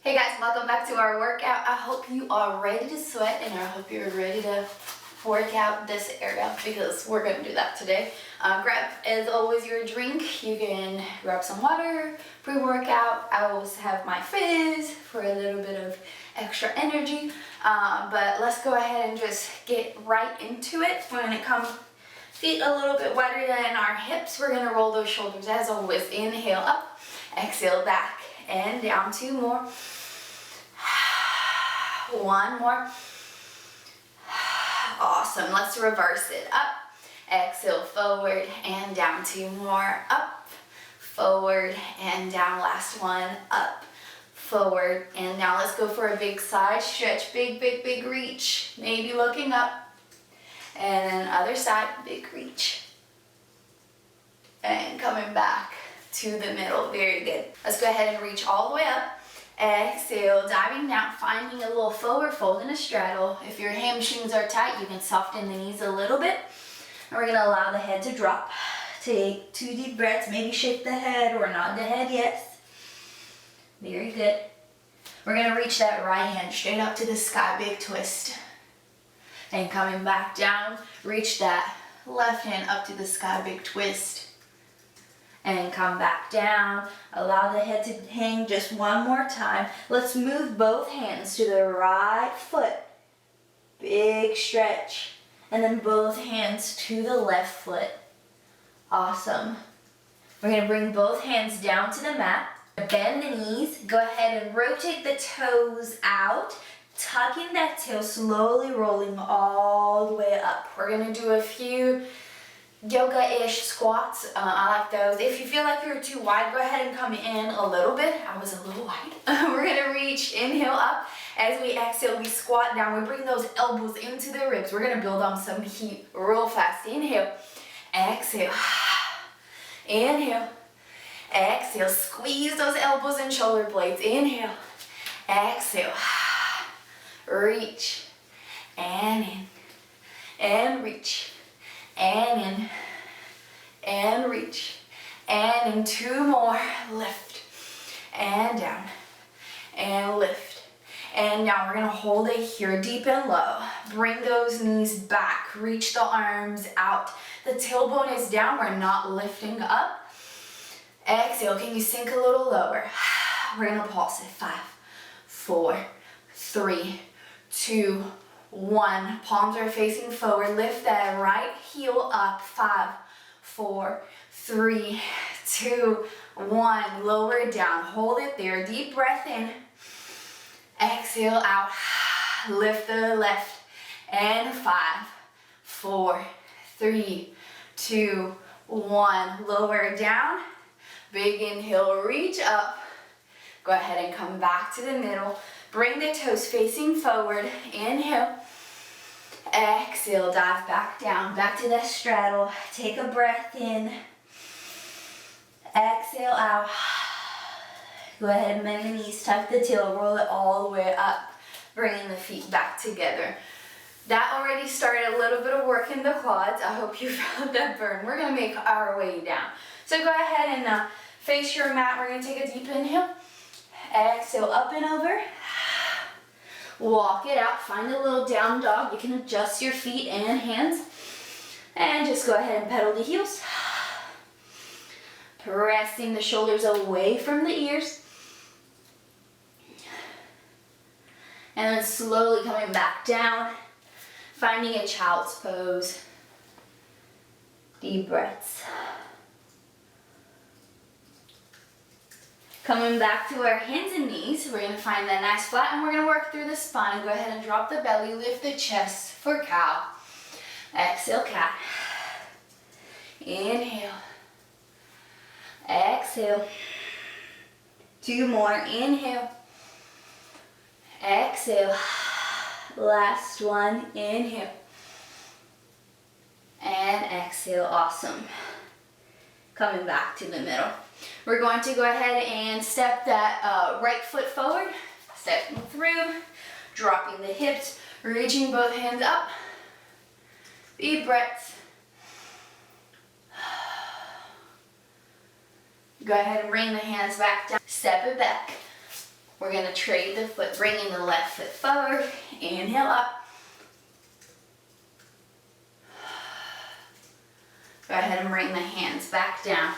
Hey guys, welcome back to our workout. I hope you are ready to sweat and I hope you're ready to work out this area because we're going to do that today. Grab, as always, your drink. You can grab some water, pre-workout. I always have my fizz for a little bit of extra energy. But let's go ahead and just get right into it. We're going to come feet a little bit wider than our hips. We're going to roll those shoulders as always. Inhale up, exhale back and down. Two more. One more. Awesome. Let's reverse it. Up, exhale, forward and down. Two more. Up, forward and down. Last one. Up, forward and down. Let's go for a big side stretch. Big, big, big reach. Maybe looking up. And then other side, big reach. And coming back to the middle. Very good. Let's go ahead and reach all the way up. Exhale, diving down, finding a little forward fold and a straddle. If your hamstrings are tight, you can soften the knees a little bit. And we're gonna allow the head to drop. Take 2 deep breaths, maybe shake the head or nod the head, yes. Very good. We're gonna reach that right hand straight up to the sky, big twist. And coming back down, reach that left hand up to the sky, big twist. And come back down. Allow the head to hang just one more time. Let's move both hands to the right foot. Big stretch. And then both hands to the left foot. Awesome. We're going to bring both hands down to the mat. Bend the knees. Go ahead and rotate the toes out. Tucking that tail, slowly rolling all the way up. We're going to do a few yoga-ish squats. I like those. If you feel like you're too wide, go ahead and come in a little bit. I was a little wide. We're gonna reach, inhale up. As we exhale, we squat down. We bring those elbows into the ribs. We're gonna build on some heat real fast. Inhale, exhale, inhale, exhale. Squeeze those elbows and shoulder blades. Inhale, exhale, reach, and in, and reach. And in, and reach, and in. 2 more, lift, and down, and lift, and down. We're gonna hold it here, deep and low. Bring those knees back, reach the arms out. The tailbone is down, we're not lifting up. Exhale, can you sink a little lower? We're gonna pulse it. 5, 4, 3, 2, 1. Palms are facing forward. Lift that right heel up. 5, 4, 3, 2, 1. Lower it down. Hold it there. Deep breath in. Exhale out. Lift the left. And 5, 4, 3, 2, 1. Lower it down. Big inhale. Reach up. Go ahead and come back to the middle. Bring the toes facing forward. Inhale. Exhale, dive back down, back to that straddle. Take a breath in. Exhale out. Go ahead and bend the knees, tuck the tail, roll it all the way up. Bringing the feet back together. That already started a little bit of work in the quads. I hope you felt that burn. We're gonna make our way down. So go ahead and face your mat. We're gonna take a deep inhale. Exhale, up and over. Walk it out, find a little down dog. You can adjust your feet and hands. And just go ahead and pedal the heels. Pressing the shoulders away from the ears. And then slowly coming back down, finding a child's pose. Deep breaths. Coming back to our hands and knees, we're going to find that nice flat and we're going to work through the spine. Go ahead and drop the belly, lift the chest for cow. Exhale, cat. Inhale. Exhale. 2 more. Inhale. Exhale. Last one. Inhale. And exhale. Awesome. Coming back to the middle. We're going to go ahead and step that right foot forward, stepping through, dropping the hips, reaching both hands up. Deep breaths. Go ahead and bring the hands back down. Step it back. We're gonna trade the foot, bringing the left foot forward. Inhale up. Go ahead and bring the hands back down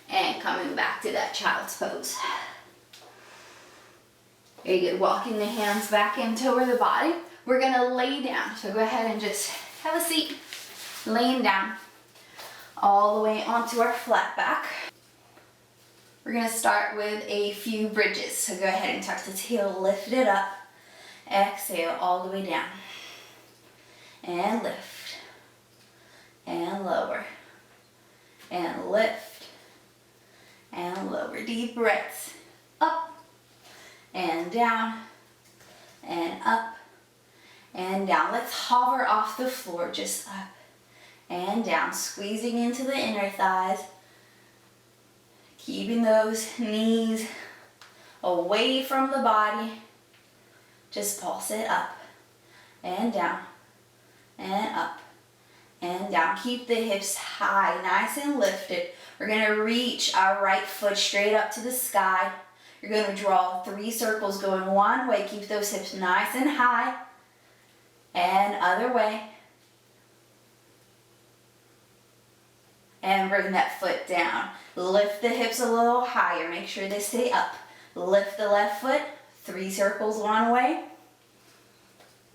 and coming back to that child's pose. Very good. Walking the hands back into over the body. We're gonna lay down. So go ahead and just have a seat, laying down all the way onto our flat back. We're gonna start with a few bridges. So go ahead and tuck the tail, lift it up. Exhale all the way down. And lift. And lower. And lift. And lower. Deep breaths. Up. And down. And up. And down. Let's hover off the floor, just up and down, squeezing into the inner thighs, keeping those knees away from the body. Just pulse it up and down and up and down. Keep the hips high, nice and lifted. We're gonna reach our right foot straight up to the sky. You're gonna draw 3 circles going one way. Keep those hips nice and high. And other way. And bring that foot down. Lift the hips a little higher. Make sure they stay up. Lift the left foot. 3 circles one way.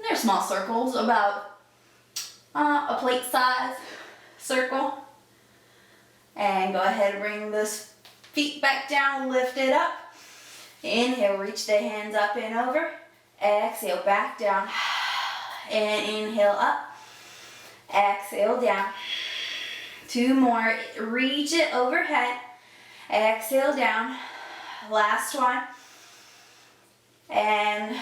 They're small circles, about a plate size circle. And go ahead and bring those feet back down. Lift it up. Inhale, reach the hands up and over. Exhale, back down. And inhale up, exhale down. 2 more, reach it overhead, exhale down. Last one. And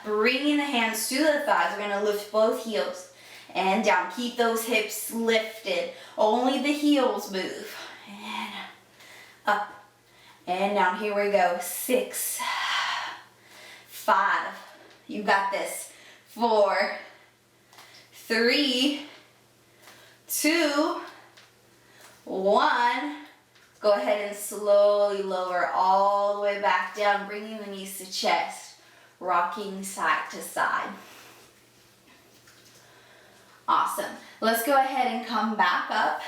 bringing the hands to the thighs, we're gonna lift both heels and down. Keep those hips lifted, only the heels move. And up and down, here we go. 6, 5, you got this. 4, 3, 2, 1. Go ahead and slowly lower all the way back down, bringing the knees to chest, rocking side to side. Awesome. Let's go ahead and come back up,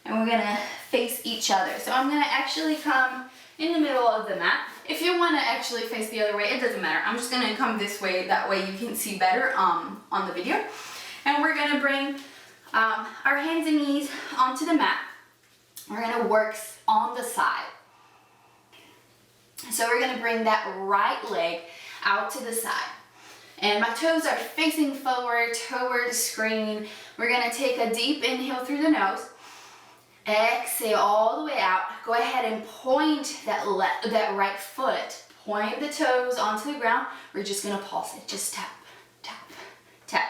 and we're gonna face each other. So I'm gonna actually come in the middle of the mat. If you want to actually face the other way, it doesn't matter. I'm just going to come this way, that way you can see better on the video. And we're going to bring our hands and knees onto the mat. We're going to work on the side. So we're going to bring that right leg out to the side. And my toes are facing forward toward the screen. We're going to take a deep inhale through the nose. Exhale all the way out. Go ahead and point that right foot. Point the toes onto the ground. We're just gonna pulse it. Just tap, tap, tap.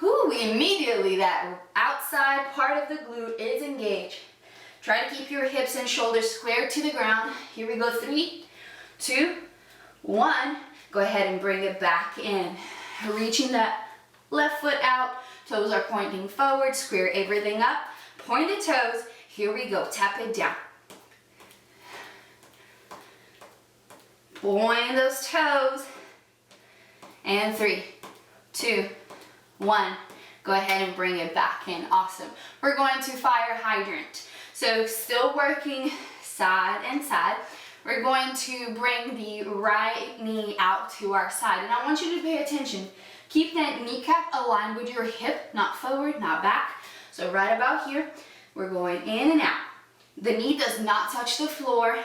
Whoo, immediately that outside part of the glute is engaged. Try to keep your hips and shoulders square to the ground. Here we go, 3, 2, 1. Go ahead and bring it back in. Reaching that left foot out. Toes are pointing forward. Square everything up. Point the toes. Here we go, tap it down. Point those toes. And 3, 2, 1. Go ahead and bring it back in, awesome. We're going to fire hydrant. So still working side and side. We're going to bring the right knee out to our side. And I want you to pay attention. Keep that kneecap aligned with your hip, not forward, not back. So right about here. We're going in and out. The knee does not touch the floor.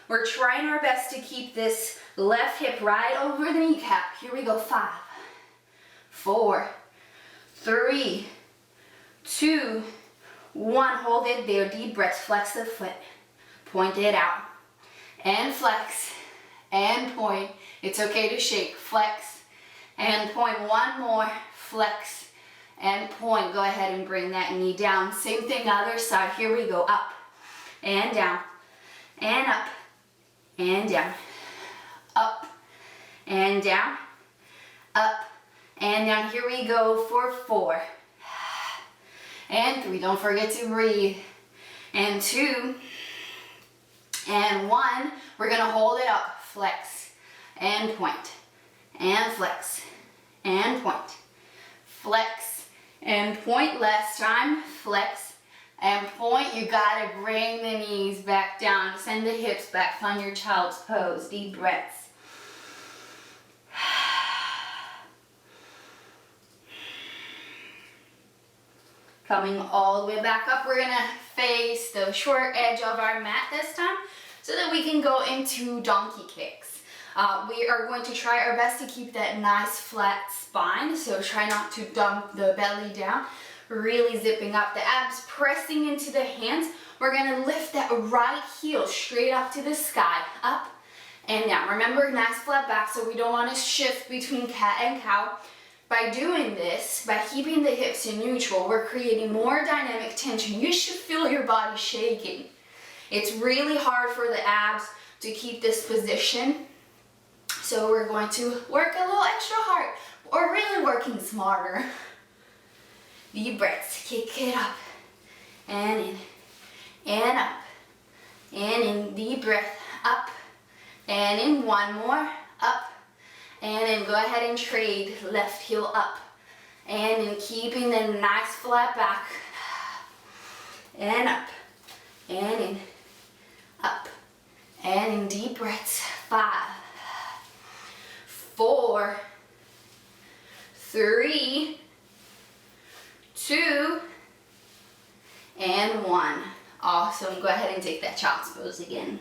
We're trying our best to keep this left hip right over the kneecap. Here we go, 5, 4, 3, 2, 1. Hold it there, deep breaths, flex the foot. Point it out. And flex, and point. It's okay to shake, flex, and point. 1 more, flex, and point. Go ahead and bring that knee down. Same thing other side. Here we go. Up and down and up and down. Up and down. Up and down. Here we go for 4 and 3. Don't forget to breathe. And 2 and 1. We're gonna hold it up. Flex, and point, and flex, and point, flex, and point. Last time, flex, and point. You gotta bring the knees back down, send the hips back, find your child's pose, deep breaths. Coming all the way back up, we're gonna face the short edge of our mat this time so that we can go into donkey kicks. We are going to try our best to keep that nice flat spine, so try not to dump the belly down, really zipping up the abs, pressing into the hands. We're gonna lift that right heel straight up to the sky, up and down. Remember, nice flat back, so we don't wanna shift between cat and cow. By doing this, by keeping the hips in neutral, we're creating more dynamic tension. You should feel your body shaking. It's really hard for the abs to keep this position. So we're going to work a little extra hard. We're really working smarter. Deep breaths, kick it up and in, and up, and in, deep breath, up, and in, one more, up, and then go ahead and trade left heel up. And then keeping the nice flat back. And up. And in. Up. And in, deep breaths. 5, 4, 3, 2, and 1. Awesome. Go ahead and take that child's pose again.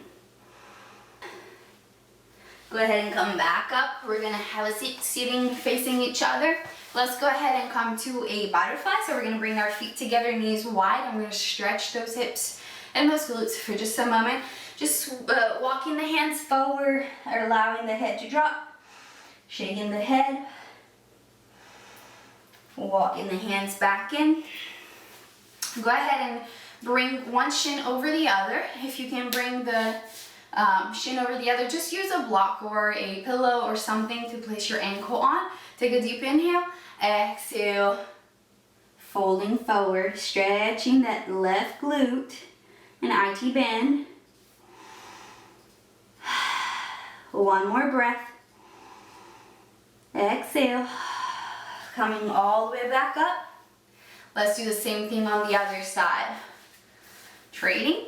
Go ahead and come back up. We're gonna have a seat sitting facing each other. Let's go ahead and come to a butterfly. So we're gonna bring our feet together, knees wide. I'm gonna stretch those hips and those glutes for just a moment. Just walking the hands forward, or allowing the head to drop. Shaking the head. Walking the hands back in. Go ahead and bring one shin over the other. If you can bring the shin over the other, just use a block or a pillow or something to place your ankle on. Take a deep inhale, exhale, folding forward, stretching that left glute, an IT bend. One more breath. Exhale, coming all the way back up. Let's do the same thing on the other side. Trading,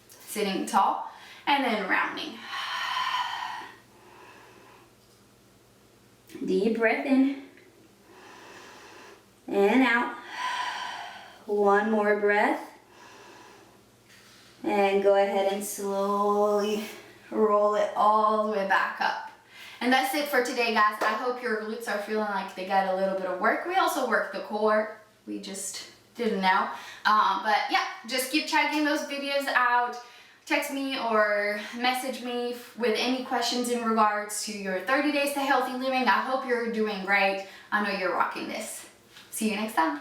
sitting tall, and then rounding. Deep breath in and out. One more breath. And go ahead and slowly roll it all the way back up. And that's it for today, guys. I hope your glutes are feeling like they got a little bit of work. We also work the core. We just didn't know. But yeah, just keep checking those videos out. Text me or message me with any questions in regards to your 30 days to healthy living. I hope you're doing great. I know you're rocking this. See you next time.